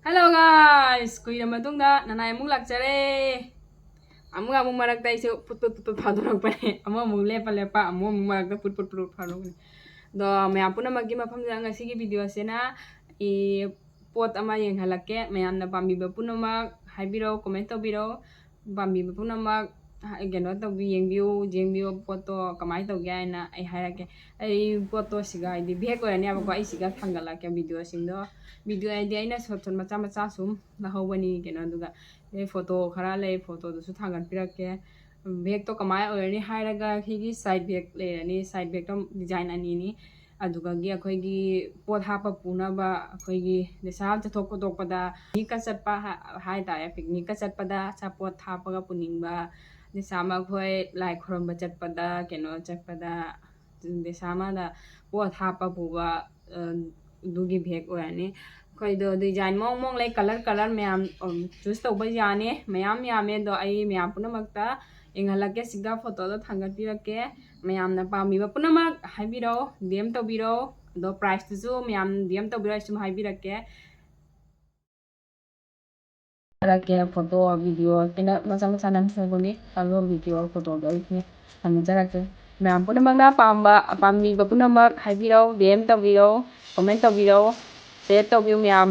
Hello guys! Kuya matungda, nanay mong lakjare. Amo nga mong maragta iso put padurang pa ni. Amo mong lepa, amo mong maragta put padurang ni. Do mayam po na mapam nga sige video sena i pot ama yang halake mayam na pambiba punamak hybi comment twbiro pambiba punamak gano tawbi yengbiu poto kamai tawge na ai hairake ai poto siga ai bhe ko ani aba ko ai siga thangalake video singdo video ai di aina shot macha sum na hawani gano duga photo khara le photo du su thangal pirake bag to kamai oirani hairaga higi side bag le ani side bag to design ani ni adugagi akhoi pot hapa punaba akhoi desa chathok pada ni ka chatpa hai ta picnic ka chatpada cha pot hapaga puningba desa ma khoi lai khoromba chatpada keno chatpada desa ma da pot hapa buba dugi bag oirani khoi do design mong le color mayam choose tawba yani mayam yame do ai mayam punamakta inghalake siga photo do thangat pirake mayamna pamiba punamak haibiro DM twbiro do price tu mayam DM twbiro sum haibirake rake photo video kena macha nan sagoni alo video photo do ikne hanjarake mayam punamak na pamiba punamak haibiro DM twbiro comment twbiro share twbiro mayam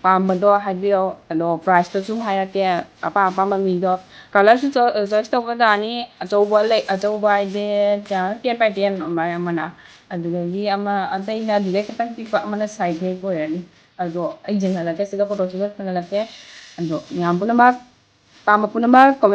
pambado haibiro ano price to sum hairake apa mamido color su choice tawba dani achouba ide ja 10 by 10 mana adugagi ama ataina direct tang pipa mana side he ko yani ado ai jengala ke siga photo siga thangalake ado yam punamak pamba punamak